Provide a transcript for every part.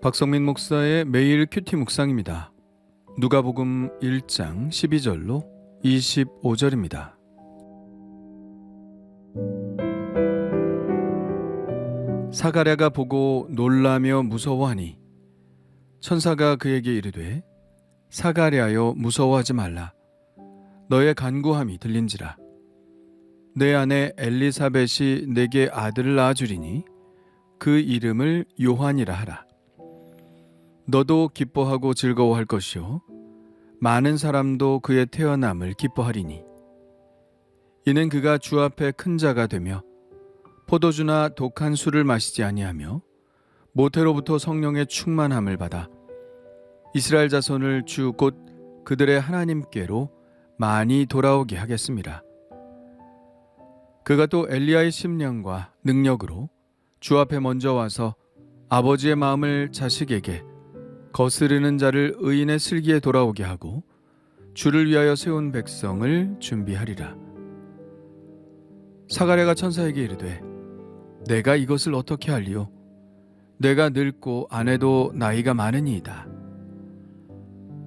박성민 목사의 매일 큐티 묵상입니다. 누가복음 1장 12절로 25절입니다. 사가랴가 보고 놀라며 무서워하니 천사가 그에게 이르되 사가랴여 무서워하지 말라. 너의 간구함이 들린지라. 내 아내 엘리사벳이 내게 아들을 낳아주리니 그 이름을 요한이라 하라. 너도 기뻐하고 즐거워할 것이요 많은 사람도 그의 태어남을 기뻐하리니 이는 그가 주 앞에 큰 자가 되며 포도주나 독한 술을 마시지 아니하며 모태로부터 성령의 충만함을 받아 이스라엘 자손을 주 곧 그들의 하나님께로 많이 돌아오게 하겠습니다. 그가 또 엘리야의 심령과 능력으로 주 앞에 먼저 와서 아버지의 마음을 자식에게 거스르는 자를 의인의 슬기에 돌아오게 하고 주를 위하여 세운 백성을 준비하리라. 사가랴가 천사에게 이르되 내가 이것을 어떻게 할리요? 내가 늙고 아내도 나이가 많으니이다.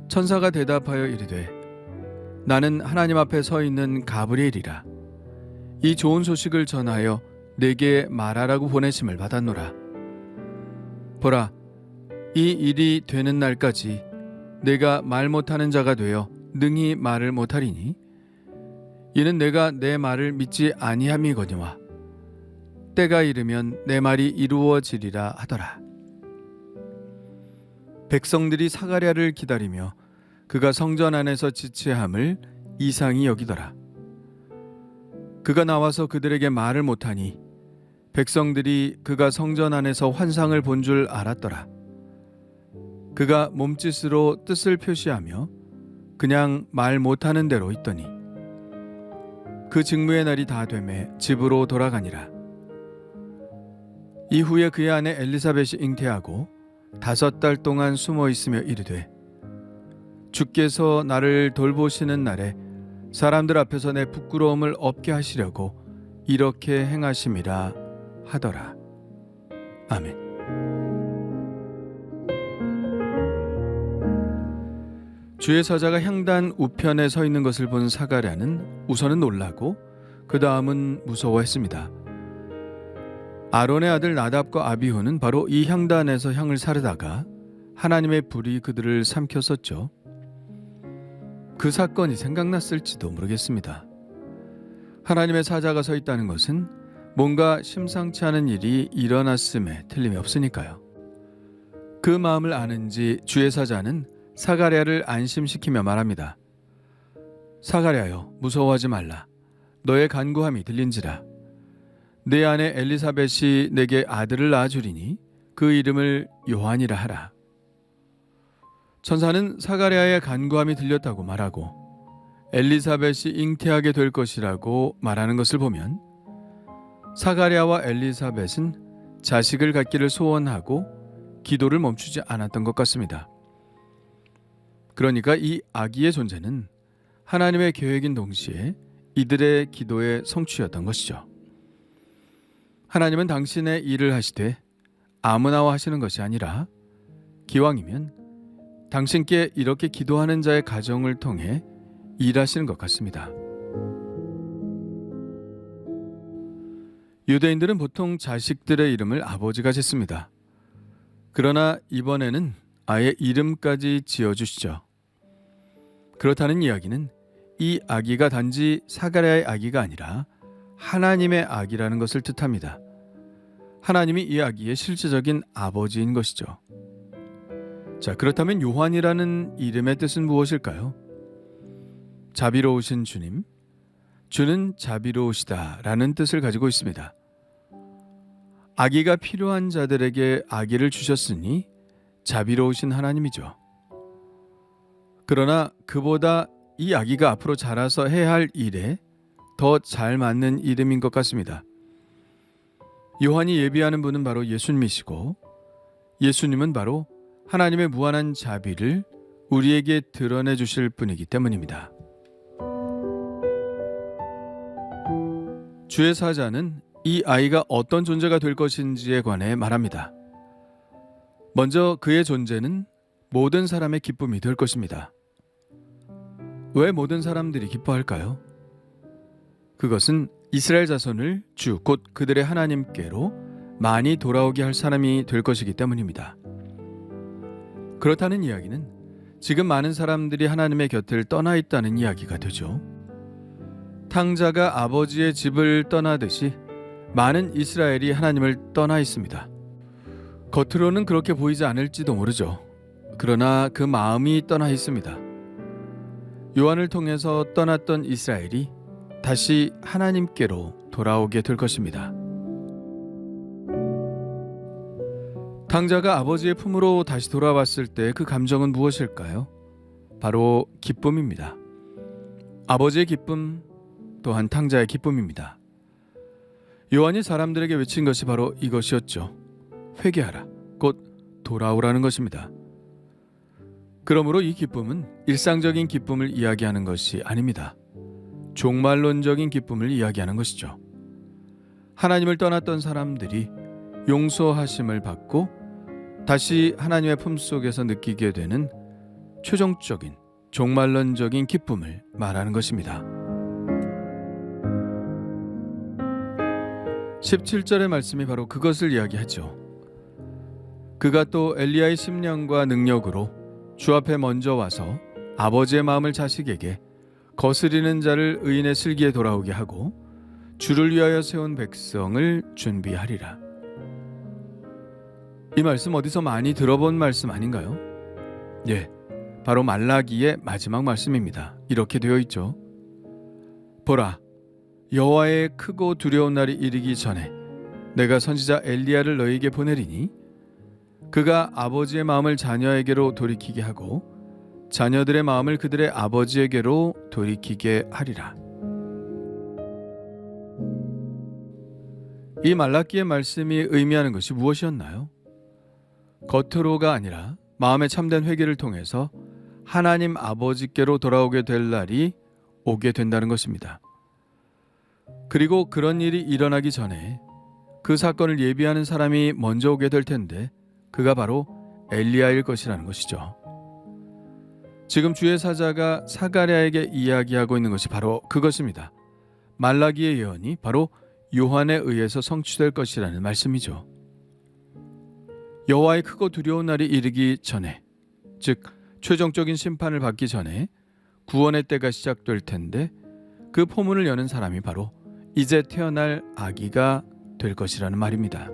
천사가 대답하여 이르되 나는 하나님 앞에 서 있는 가브리엘이라. 이 좋은 소식을 전하여 내게 말하라고 보내심을 받았노라. 보라, 이 일이 되는 날까지 내가 말 못하는 자가 되어 능히 말을 못하리니 이는 내가 내 말을 믿지 아니함이거니와 때가 이르면 내 말이 이루어지리라 하더라. 백성들이 사가랴를 기다리며 그가 성전 안에서 지체함을 이상히 여기더라. 그가 나와서 그들에게 말을 못하니 백성들이 그가 성전 안에서 환상을 본 줄 알았더라. 그가 몸짓으로 뜻을 표시하며 그냥 말 못하는 대로 있더니 그 직무의 날이 다 되매 집으로 돌아가니라. 이후에 그의 아내 엘리사벳이 잉태하고 5달 동안 숨어 있으며 이르되 주께서 나를 돌보시는 날에 사람들 앞에서 내 부끄러움을 없게 하시려고 이렇게 행하심이라 하더라. 아멘. 주의 사자가 향단 우편에 서 있는 것을 본 사가랴는 우선은 놀라고 그 다음은 무서워했습니다. 아론의 아들 나답과 아비후는 바로 이 향단에서 향을 사르다가 하나님의 불이 그들을 삼켰었죠. 그 사건이 생각났을지도 모르겠습니다. 하나님의 사자가 서 있다는 것은 뭔가 심상치 않은 일이 일어났음에 틀림이 없으니까요. 그 마음을 아는지 주의 사자는 사가랴를 안심시키며 말합니다. 사가랴여 무서워하지 말라. 너의 간구함이 들린지라. 내 아내 엘리사벳이 내게 아들을 낳아주리니 그 이름을 요한이라 하라. 천사는 사가랴의 간구함이 들렸다고 말하고 엘리사벳이 잉태하게 될 것이라고 말하는 것을 보면 사가랴와 엘리사벳은 자식을 갖기를 소원하고 기도를 멈추지 않았던 것 같습니다. 그러니까 이 아기의 존재는 하나님의 계획인 동시에 이들의 기도의 성취였던 것이죠. 하나님은 당신의 일을 하시되 아무나와 하시는 것이 아니라 기왕이면 당신께 이렇게 기도하는 자의 가정을 통해 일하시는 것 같습니다. 유대인들은 보통 자식들의 이름을 아버지가 짓습니다. 그러나 이번에는 아예 이름까지 지어주시죠. 그렇다는 이야기는 이 아기가 단지 사가랴의 아기가 아니라 하나님의 아기라는 것을 뜻합니다. 하나님이 이 아기의 실제적인 아버지인 것이죠. 자, 그렇다면 요한이라는 이름의 뜻은 무엇일까요? 자비로우신 주님, 주는 자비로우시다 라는 뜻을 가지고 있습니다. 아기가 필요한 자들에게 아기를 주셨으니 자비로우신 하나님이죠. 그러나 그보다 이 아기가 앞으로 자라서 해야 할 일에 더 잘 맞는 이름인 것 같습니다. 요한이 예비하는 분은 바로 예수님이시고 예수님은 바로 하나님의 무한한 자비를 우리에게 드러내 주실 분이기 때문입니다. 주의 사자는 이 아이가 어떤 존재가 될 것인지에 관해 말합니다. 먼저 그의 존재는 모든 사람의 기쁨이 될 것입니다. 왜 모든 사람들이 기뻐할까요? 그것은 이스라엘 자손을 주 곧 그들의 하나님께로 많이 돌아오게 할 사람이 될 것이기 때문입니다. 그렇다는 이야기는 지금 많은 사람들이 하나님의 곁을 떠나 있다는 이야기가 되죠. 탕자가 아버지의 집을 떠나듯이 많은 이스라엘이 하나님을 떠나 있습니다. 겉으로는 그렇게 보이지 않을지도 모르죠. 그러나 그 마음이 떠나 있습니다. 요한을 통해서 떠났던 이스라엘이 다시 하나님께로 돌아오게 될 것입니다. 탕자가 아버지의 품으로 다시 돌아왔을 때 그 감정은 무엇일까요? 바로 기쁨입니다. 아버지의 기쁨 또한 탕자의 기쁨입니다. 요한이 사람들에게 외친 것이 바로 이것이었죠. 회개하라, 곧 돌아오라는 것입니다. 그러므로 이 기쁨은 일상적인 기쁨을 이야기하는 것이 아닙니다. 종말론적인 기쁨을 이야기하는 것이죠. 하나님을 떠났던 사람들이 용서하심을 받고 다시 하나님의 품속에서 느끼게 되는 최종적인 종말론적인 기쁨을 말하는 것입니다. 17절의 말씀이 바로 그것을 이야기하죠. 그가 또 엘리야의 심령과 능력으로 주 앞에 먼저 와서 아버지의 마음을 자식에게 거스리는 자를 의인의 슬기에 돌아오게 하고 주를 위하여 세운 백성을 준비하리라. 이 말씀 어디서 많이 들어본 말씀 아닌가요? 예, 바로 말라기의 마지막 말씀입니다. 이렇게 되어 있죠. 보라, 여호와의 크고 두려운 날이 이르기 전에 내가 선지자 엘리야를 너희에게 보내리니 그가 아버지의 마음을 자녀에게로 돌이키게 하고 자녀들의 마음을 그들의 아버지에게로 돌이키게 하리라. 이 말라기의 말씀이 의미하는 것이 무엇이었나요? 겉으로가 아니라 마음의 참된 회개를 통해서 하나님 아버지께로 돌아오게 될 날이 오게 된다는 것입니다. 그리고 그런 일이 일어나기 전에 그 사건을 예비하는 사람이 먼저 오게 될 텐데 그가 바로 엘리야일 것이라는 것이죠. 지금 주의 사자가 사가랴에게 이야기하고 있는 것이 바로 그것입니다. 말라기의 예언이 바로 요한에 의해서 성취될 것이라는 말씀이죠. 여호와의 크고 두려운 날이 이르기 전에, 즉 최종적인 심판을 받기 전에 구원의 때가 시작될 텐데 그 포문을 여는 사람이 바로 이제 태어날 아기가 될 것이라는 말입니다.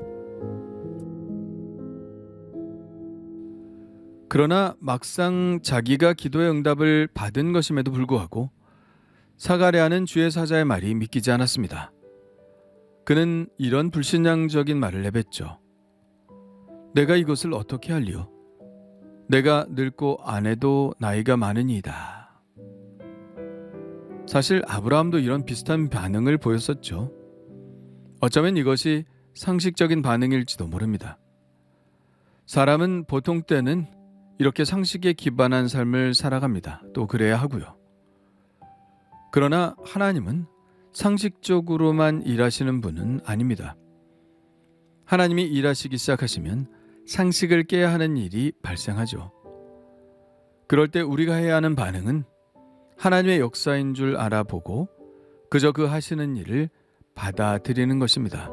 그러나 막상 자기가 기도의 응답을 받은 것임에도 불구하고 사가랴는 주의 사자의 말이 믿기지 않았습니다. 그는 이런 불신앙적인 말을 내뱉죠. 내가 이것을 어떻게 할리요? 내가 늙고 아내도 나이가 많으니이다. 사실 아브라함도 이런 비슷한 반응을 보였었죠. 어쩌면 이것이 상식적인 반응일지도 모릅니다. 사람은 보통 때는 이렇게 상식에 기반한 삶을 살아갑니다. 또 그래야 하고요. 그러나 하나님은 상식적으로만 일하시는 분은 아닙니다. 하나님이 일하시기 시작하시면 상식을 깨야 하는 일이 발생하죠. 그럴 때 우리가 해야 하는 반응은 하나님의 역사인 줄 알아보고 그저 그 하시는 일을 받아들이는 것입니다.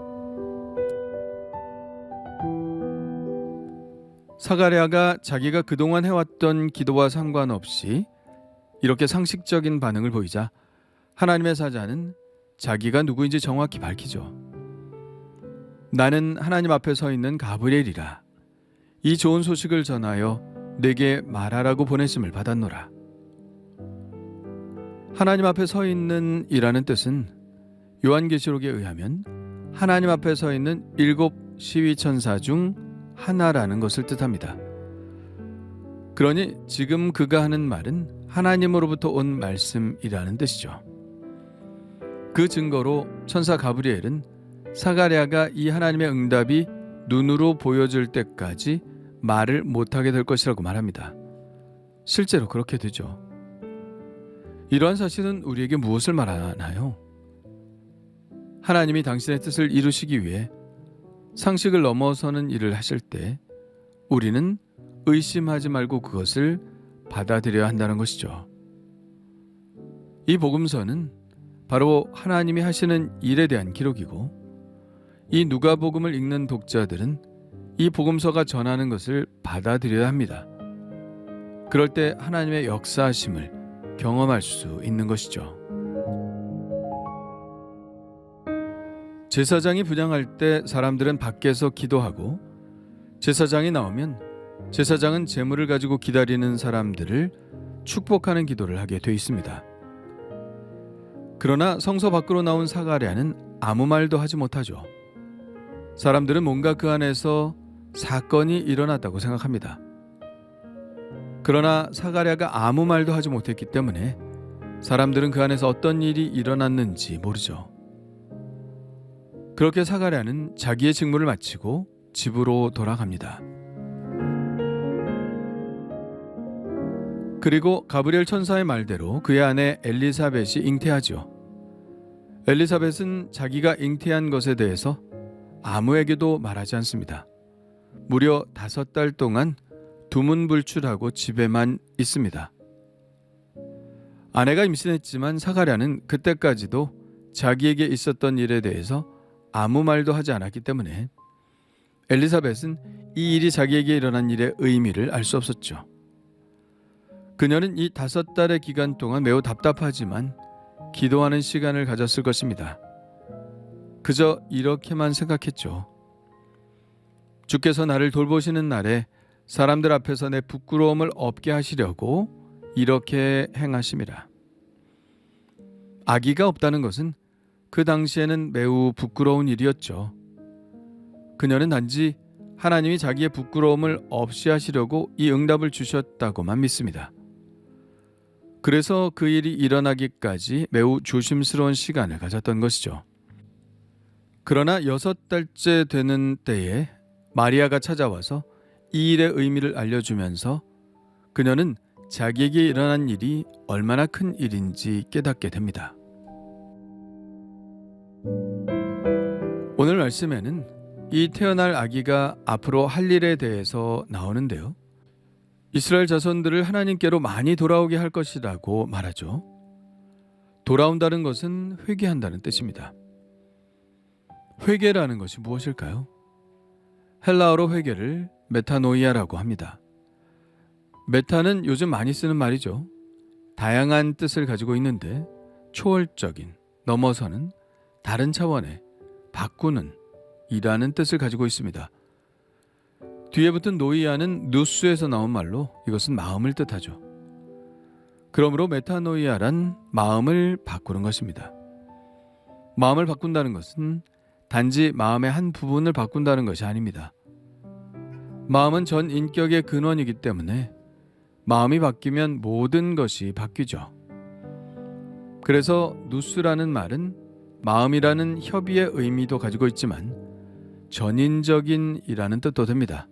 사가랴가 자기가 그동안 해왔던 기도와 상관없이 이렇게 상식적인 반응을 보이자 하나님의 사자는 자기가 누구인지 정확히 밝히죠. 나는 하나님 앞에 서 있는 가브리엘이라. 이 좋은 소식을 전하여 내게 말하라고 보내심을 받았노라. 하나님 앞에 서 있는 이라는 뜻은 요한계시록에 의하면 하나님 앞에 서 있는 7 시위천사 중 하나라는 것을 뜻합니다. 그러니 지금 그가 하는 말은 하나님으로부터 온 말씀이라는 뜻이죠. 그 증거로 천사 가브리엘은 사가랴가 이 하나님의 응답이 눈으로 보여질 때까지 말을 못하게 될 것이라고 말합니다. 실제로 그렇게 되죠. 이러한 사실은 우리에게 무엇을 말하나요? 하나님이 당신의 뜻을 이루시기 위해 상식을 넘어서는 일을 하실 때 우리는 의심하지 말고 그것을 받아들여야 한다는 것이죠. 이 복음서는 바로 하나님이 하시는 일에 대한 기록이고, 이 누가복음을 읽는 독자들은 이 복음서가 전하는 것을 받아들여야 합니다. 그럴 때 하나님의 역사하심을 경험할 수 있는 것이죠. 제사장이 분향할 때 사람들은 밖에서 기도하고, 제사장이 나오면 제사장은 제물을 가지고 기다리는 사람들을 축복하는 기도를 하게 돼 있습니다. 그러나 성서 밖으로 나온 사가랴는 아무 말도 하지 못하죠. 사람들은 뭔가 그 안에서 사건이 일어났다고 생각합니다. 그러나 사가랴가 아무 말도 하지 못했기 때문에 사람들은 그 안에서 어떤 일이 일어났는지 모르죠. 그렇게 사가랴는 자기의 직무를 마치고 집으로 돌아갑니다. 그리고 가브리엘 천사의 말대로 그의 아내 엘리사벳이 잉태하죠. 엘리사벳은 자기가 잉태한 것에 대해서 아무에게도 말하지 않습니다. 무려 5달 동안 두문불출하고 집에만 있습니다. 아내가 임신했지만 사가랴는 그때까지도 자기에게 있었던 일에 대해서 아무 말도 하지 않았기 때문에 엘리사벳은 이 일이 자기에게 일어난 일의 의미를 알 수 없었죠. 그녀는 이 5달의 기간 동안 매우 답답하지만 기도하는 시간을 가졌을 것입니다. 그저 이렇게만 생각했죠. 주께서 나를 돌보시는 날에 사람들 앞에서 내 부끄러움을 없게 하시려고 이렇게 행하심이라. 아기가 없다는 것은 그 당시에는 매우 부끄러운 일이었죠. 그녀는 단지 하나님이 자기의 부끄러움을 없이 하시려고 이 응답을 주셨다고만 믿습니다. 그래서 그 일이 일어나기까지 매우 조심스러운 시간을 가졌던 것이죠. 그러나 6달째 되는 때에 마리아가 찾아와서 이 일의 의미를 알려주면서 그녀는 자기에게 일어난 일이 얼마나 큰 일인지 깨닫게 됩니다. 오늘 말씀에는 이 태어날 아기가 앞으로 할 일에 대해서 나오는데요. 이스라엘 자손들을 하나님께로 많이 돌아오게 할 것이라고 말하죠. 돌아온다는 것은 회개한다는 뜻입니다. 회개라는 것이 무엇일까요? 헬라어로 회개를 메타노이아라고 합니다. 메타는 요즘 많이 쓰는 말이죠. 다양한 뜻을 가지고 있는데 초월적인, 넘어서는, 다른 차원의, 바꾸는 이라는 뜻을 가지고 있습니다. 뒤에 붙은 노이아는 누스에서 나온 말로 이것은 마음을 뜻하죠. 그러므로 메타노이아란 마음을 바꾸는 것입니다. 마음을 바꾼다는 것은 단지 마음의 한 부분을 바꾼다는 것이 아닙니다. 마음은 전 인격의 근원이기 때문에 마음이 바뀌면 모든 것이 바뀌죠. 그래서 누스라는 말은 마음이라는 협의의 의미도 가지고 있지만 전인적인이라는 뜻도 됩니다.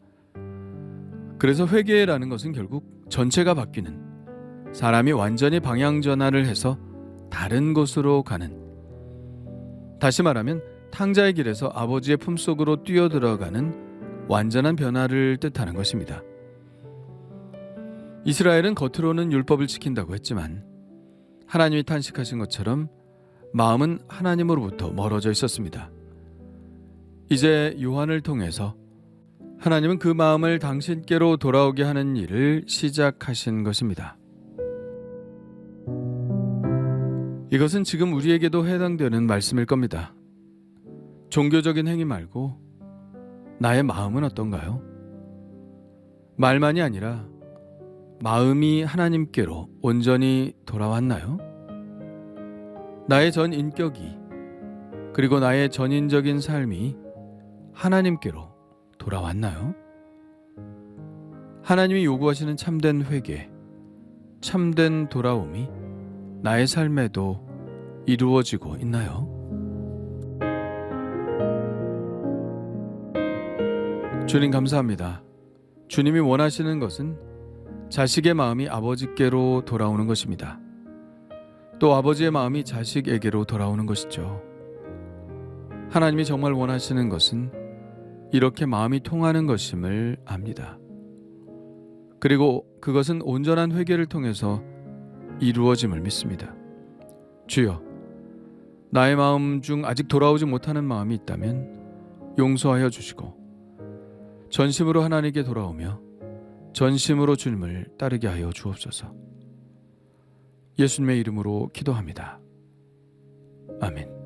그래서 회개라는 것은 결국 전체가 바뀌는, 사람이 완전히 방향 전환을 해서 다른 곳으로 가는, 다시 말하면 탕자의 길에서 아버지의 품속으로 뛰어들어가는 완전한 변화를 뜻하는 것입니다. 이스라엘은 겉으로는 율법을 지킨다고 했지만 하나님이 탄식하신 것처럼 마음은 하나님으로부터 멀어져 있었습니다. 이제 요한을 통해서 하나님은 그 마음을 당신께로 돌아오게 하는 일을 시작하신 것입니다. 이것은 지금 우리에게도 해당되는 말씀일 겁니다. 종교적인 행위 말고 나의 마음은 어떤가요? 말만이 아니라 마음이 하나님께로 온전히 돌아왔나요? 나의 전 인격이, 그리고 나의 전인적인 삶이 하나님께로 돌아왔나요? 하나님이 요구하시는 참된 회개, 참된 돌아옴이 나의 삶에도 이루어지고 있나요? 주님 감사합니다. 주님이 원하시는 것은 자식의 마음이 아버지께로 돌아오는 것입니다. 또 아버지의 마음이 자식에게로 돌아오는 것이죠. 하나님이 정말 원하시는 것은 이렇게 마음이 통하는 것임을 압니다. 그리고 그것은 온전한 회개를 통해서 이루어짐을 믿습니다. 주여, 나의 마음 중 아직 돌아오지 못하는 마음이 있다면 용서하여 주시고 전심으로 하나님께 돌아오며 전심으로 주님을 따르게 하여 주옵소서. 예수님의 이름으로 기도합니다. 아멘.